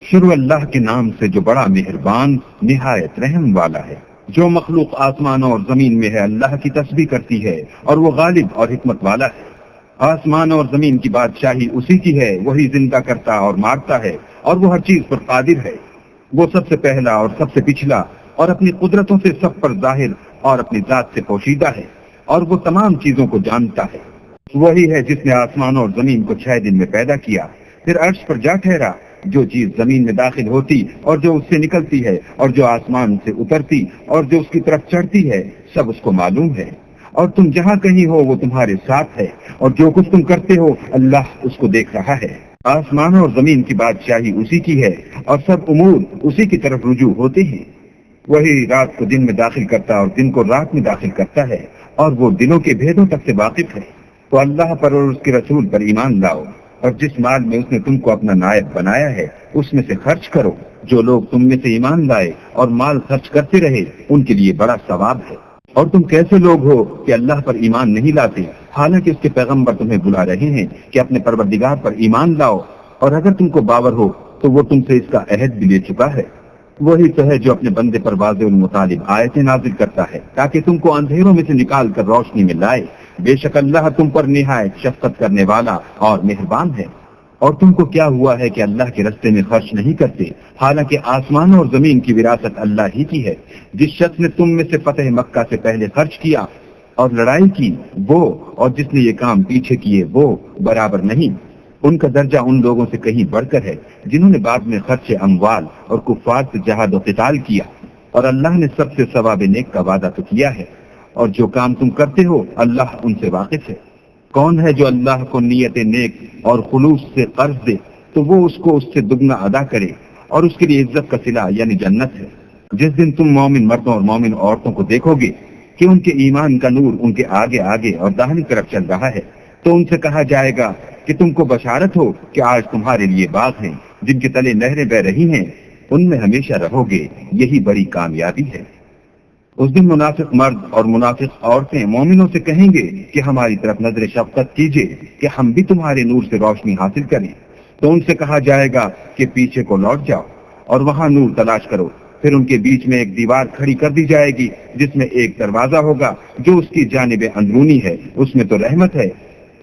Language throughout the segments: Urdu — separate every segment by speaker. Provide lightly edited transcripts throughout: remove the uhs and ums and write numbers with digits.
Speaker 1: شروع اللہ کے نام سے جو بڑا مہربان نہایت رحم والا ہے۔ جو مخلوق آسمانوں اور زمین میں ہے اللہ کی تسبیح کرتی ہے اور وہ غالب اور حکمت والا ہے۔ آسمان اور زمین کی بادشاہی اسی کی ہے، وہی زندہ کرتا اور مارتا ہے اور وہ ہر چیز پر قادر ہے۔ وہ سب سے پہلا اور سب سے پچھلا اور اپنی قدرتوں سے سب پر ظاہر اور اپنی ذات سے پوشیدہ ہے اور وہ تمام چیزوں کو جانتا ہے۔ وہی ہے جس نے آسمانوں اور زمین کو 6 دن میں پیدا کیا، پھر عرش پر جا ٹھہرا۔ جو چیز زمین میں داخل ہوتی اور جو اس سے نکلتی ہے اور جو آسمان سے اترتی اور جو اس کی طرف چڑھتی ہے، سب اس کو معلوم ہے۔ اور تم جہاں کہیں ہو وہ تمہارے ساتھ ہے، اور جو کچھ تم کرتے ہو اللہ اس کو دیکھ رہا ہے۔ آسمانوں اور زمین کی بادشاہی اسی کی ہے اور سب امور اسی کی طرف رجوع ہوتے ہیں۔ وہی رات کو دن میں داخل کرتا اور دن کو رات میں داخل کرتا ہے، اور وہ دلوں کے بھیدوں تک سے واقف ہے۔ تو اللہ پر اور اس کے رسول پر ایمان لاؤ، اور جس مال میں اس نے تم کو اپنا نائب بنایا ہے اس میں سے خرچ کرو۔ جو لوگ تم میں سے ایمان لائے اور مال خرچ کرتے رہے ان کے لیے بڑا ثواب ہے۔ اور تم کیسے لوگ ہو کہ اللہ پر ایمان نہیں لاتے، حالانکہ اس کے پیغمبر تمہیں بلا رہے ہیں کہ اپنے پروردگار پر ایمان لاؤ، اور اگر تم کو باور ہو تو وہ تم سے اس کا عہد بھی لے چکا ہے۔ وہی تو ہے جو اپنے بندے پر واضح المطالب آیتیں نازل کرتا ہے تاکہ تم کو اندھیروں میں سے نکال کر روشنی میں لائے۔ بے شک اللہ تم پر نہایت شفقت کرنے والا اور مہربان ہے۔ اور تم کو کیا ہوا ہے کہ اللہ کے رستے میں خرچ نہیں کرتے، حالانکہ آسمان اور زمین کی وراثت اللہ ہی کی ہے۔ جس شخص نے تم میں سے فتح مکہ سے پہلے خرچ کیا اور لڑائی کی وہ اور جس نے یہ کام پیچھے کیے وہ برابر نہیں۔ ان کا درجہ ان لوگوں سے کہیں بڑھ کر ہے جنہوں نے بعد میں خرچ اموال اور کفار سے جہاد و قتال کیا، اور اللہ نے سب سے ثواب نیک کا وعدہ تو کیا ہے۔ اور جو کام تم کرتے ہو اللہ ان سے واقف ہے۔ کون ہے جو اللہ کو نیت نیک اور خلوص سے قرض دے تو وہ اس کو اس سے دگنا ادا کرے، اور اس کے لیے عزت کا صلہ یعنی جنت ہے۔ جس دن تم مومن مردوں اور مومن عورتوں کو دیکھو گے کہ ان کے ایمان کا نور ان کے آگے آگے اور داہنی طرف چل رہا ہے، تو ان سے کہا جائے گا کہ تم کو بشارت ہو کہ آج تمہارے لیے باغ ہیں جن کے تلے نہریں بہ رہی ہیں، ان میں ہمیشہ رہو گے، یہی بڑی کامیابی ہے۔ اس دن منافق مرد اور منافق عورتیں مومنوں سے کہیں گے کہ ہماری طرف نظر شفقت کیجیے کہ ہم بھی تمہارے نور سے روشنی حاصل کریں۔ تو ان سے کہا جائے گا کہ پیچھے کو لوٹ جاؤ اور وہاں نور تلاش کرو۔ پھر ان کے بیچ میں ایک دیوار کھڑی کر دی جائے گی جس میں ایک دروازہ ہوگا، جو اس کی جانب اندرونی ہے اس میں تو رحمت ہے،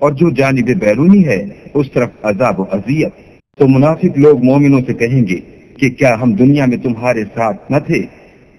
Speaker 1: اور جو جانب بیرونی ہے اس طرف عذاب و اذیت۔ تو منافق لوگ مومنوں سے کہیں گے کہ کیا ہم دنیا میں تمہارے ساتھ نہ تھے؟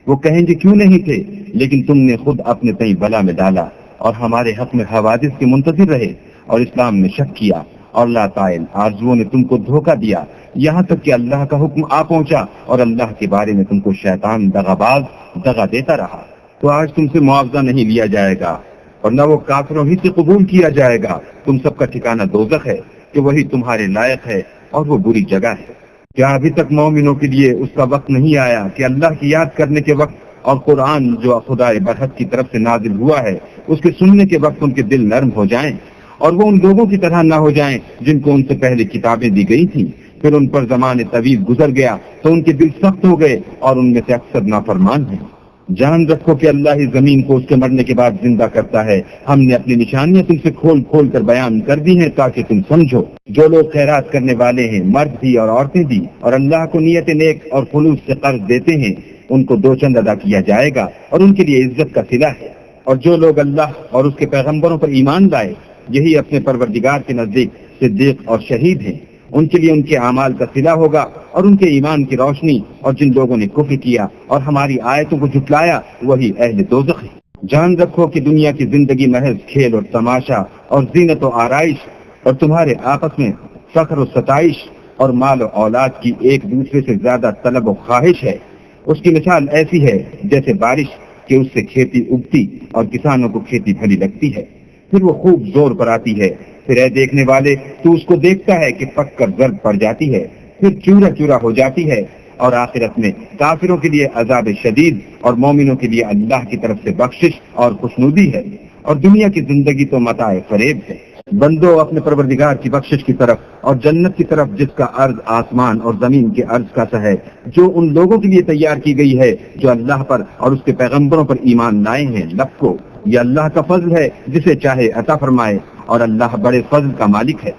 Speaker 1: وہ کہیں گے کیوں نہیں تھے، لیکن تم نے خود اپنے تئیں بلا میں ڈالا اور ہمارے حق میں حوادث کے منتظر رہے اور اسلام میں شک کیا، اور اللہ تعالی آرزوؤں نے تم کو دھوکہ دیا، یہاں تک کہ اللہ کا حکم آ پہنچا اور اللہ کے بارے میں تم کو شیطان دغاباز دغا دیتا رہا۔ تو آج تم سے معاوضہ نہیں لیا جائے گا اور نہ وہ کافروں ہی سے قبول کیا جائے گا۔ تم سب کا ٹھکانہ دوزخ ہے کہ وہی تمہارے لائق ہے اور وہ بری جگہ ہے۔ کیا ابھی تک مومنوں کے لیے اس کا وقت نہیں آیا کہ اللہ کی یاد کرنے کے وقت اور قرآن جو خدا برحق کی طرف سے نازل ہوا ہے اس کے سننے کے وقت ان کے دل نرم ہو جائیں، اور وہ ان لوگوں کی طرح نہ ہو جائیں جن کو ان سے پہلے کتابیں دی گئی تھیں، پھر ان پر زمانے طویل گزر گیا تو ان کے دل سخت ہو گئے اور ان میں سے اکثر نافرمان ہیں۔ جان رکھو کہ اللہ ہی زمین کو اس کے مرنے کے بعد زندہ کرتا ہے۔ ہم نے اپنی نشانیاں تم سے کھول کھول کر بیان کر دی ہیں تاکہ تم سمجھو۔ جو لوگ خیرات کرنے والے ہیں، مرد بھی اور عورتیں بھی، اور اللہ کو نیت نیک اور خلوص سے قرض دیتے ہیں، ان کو 2 چند ادا کیا جائے گا اور ان کے لیے عزت کا صلہ ہے۔ اور جو لوگ اللہ اور اس کے پیغمبروں پر ایمان لائے، یہی اپنے پروردگار کے نزدیک صدیق اور شہید ہیں، ان کے لیے ان کے اعمال کا صلہ ہوگا اور ان کے ایمان کی روشنی۔ اور جن لوگوں نے کفر کیا اور ہماری آیتوں کو جھٹلایا وہی اہل دوزخ ہیں۔ جان رکھو کہ دنیا کی زندگی محض کھیل اور تماشا اور زینت و آرائش اور تمہارے آپس میں فخر و ستائش اور مال و اولاد کی ایک دوسرے سے زیادہ طلب و خواہش ہے۔ اس کی مثال ایسی ہے جیسے بارش کہ اس سے کھیتی اگتی اور کسانوں کو کھیتی بھلی لگتی ہے، پھر وہ خوب زور پر آتی ہے، پھر اے دیکھنے والے تو اس کو دیکھتا ہے کہ پک کر زرد پڑ جاتی ہے، پھر چورا چورا ہو جاتی ہے، اور آخرت میں کافروں کے لیے عذاب شدید اور مومنوں کے لیے اللہ کی طرف سے بخشش اور خوشنودی ہے۔ اور دنیا کی زندگی تو متاع فریب ہے۔ بندو اپنے پروردگار کی بخشش کی طرف اور جنت کی طرف جس کا عرض آسمان اور زمین کے عرض کا سا ہے، جو ان لوگوں کے لیے تیار کی گئی ہے جو اللہ پر اور اس کے پیغمبروں پر ایمان لائے ہیں، لب کو یہ اللہ کا فضل ہے جسے چاہے عطا فرمائے، اور اللہ بڑے فضل کا مالک ہے۔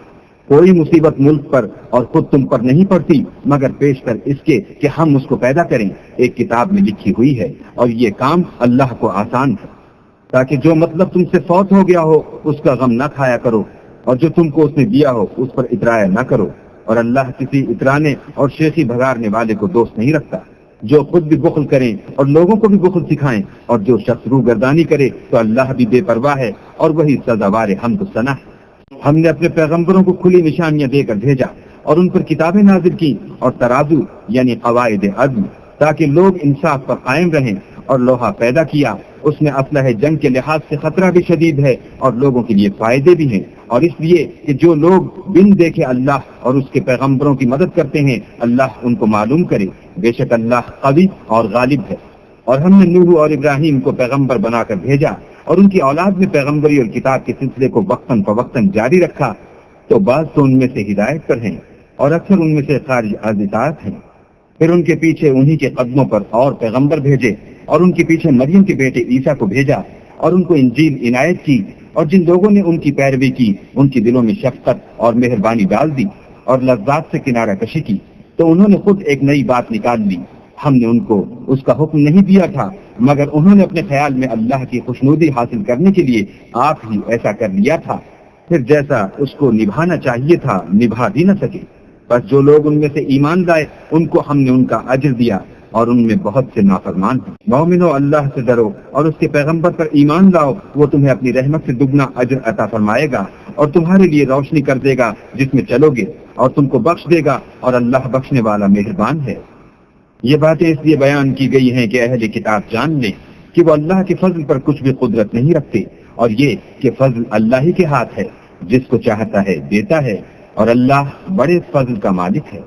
Speaker 1: کوئی مصیبت ملک پر اور خود تم پر نہیں پڑتی مگر پیش کر اس کے کہ ہم اس کو پیدا کریں، ایک کتاب میں لکھی ہوئی ہے، اور یہ کام اللہ کو آسان ہے، تاکہ جو مطلب تم سے فوت ہو گیا ہو اس کا غم نہ کھایا کرو، اور جو تم کو اس نے دیا ہو اس پر اترایا نہ کرو، اور اللہ کسی اترانے اور شیخی بھگارنے والے کو دوست نہیں رکھتا۔ جو خود بھی بخل کریں اور لوگوں کو بھی بخل سکھائیں، اور جو شخص روگردانی کرے تو اللہ بھی بے پرواہ ہے اور وہی سزاوار حمد و ثنا ہے۔ ہم نے اپنے پیغمبروں کو کھلی نشانیاں دے کر بھیجا اور ان پر کتابیں نازل کی اور ترازو یعنی قواعد عدل، تاکہ لوگ انصاف پر قائم رہیں، اور لوہا پیدا کیا، اس میں اسلحہ جنگ کے لحاظ سے خطرہ بھی شدید ہے اور لوگوں کے لیے فائدے بھی ہیں، اور اس لیے کہ جو لوگ بن دیکھے اللہ اور اس کے پیغمبروں کی مدد کرتے ہیں اللہ ان کو معلوم کرے، بے شک اللہ قوی اور غالب ہے۔ اور ہم نے نوح اور ابراہیم کو پیغمبر بنا کر بھیجا اور ان کی اولاد میں پیغمبری اور کتاب کے سلسلے کو وقتاً فوقتاً جاری رکھا، تو بعض تو ان میں سے ہدایت پر ہیں اور اکثر ان میں سے خارج از اطاعت ہیں۔ پھر ان کے پیچھے انہی کے قدموں پر اور پیغمبر بھیجے، اور ان کے پیچھے مریم کے بیٹے عیسیٰ کو بھیجا اور ان کو انجیل عنایت کی، اور جن لوگوں نے ان کی پیروی کی ان کے دلوں میں شفقت اور مہربانی ڈال دی اور لذات سے کنارہ کشی کی، تو انہوں نے خود ایک نئی بات نکال لی۔ ہم نے ان کو اس کا حکم نہیں دیا تھا مگر انہوں نے اپنے خیال میں اللہ کی خوشنودی حاصل کرنے کے لیے آپ ہی ایسا کر لیا تھا، پھر جیسا اس کو نبھانا چاہیے تھا نبھا بھی نہ سکے۔ بس جو لوگ ان میں سے ایمان لائے ان کو ہم نے ان کا اجر دیا، اور ان میں بہت سے نافرمان ہیں۔ مومنو، اللہ سے ڈرو اور اس کے پیغمبر پر ایمان لاؤ، وہ تمہیں اپنی رحمت سے دگنا اجر عطا فرمائے گا اور تمہارے لیے روشنی کر دے گا جس میں چلو گے، اور تم کو بخش دے گا، اور اللہ بخشنے والا مہربان ہے۔ یہ باتیں اس لیے بیان کی گئی ہیں کہ اہل کتاب جان لیں کہ وہ اللہ کے فضل پر کچھ بھی قدرت نہیں رکھتے، اور یہ کہ فضل اللہ ہی کے ہاتھ ہے، جس کو چاہتا ہے دیتا ہے، اور اللہ بڑے فضل کا مالک ہے۔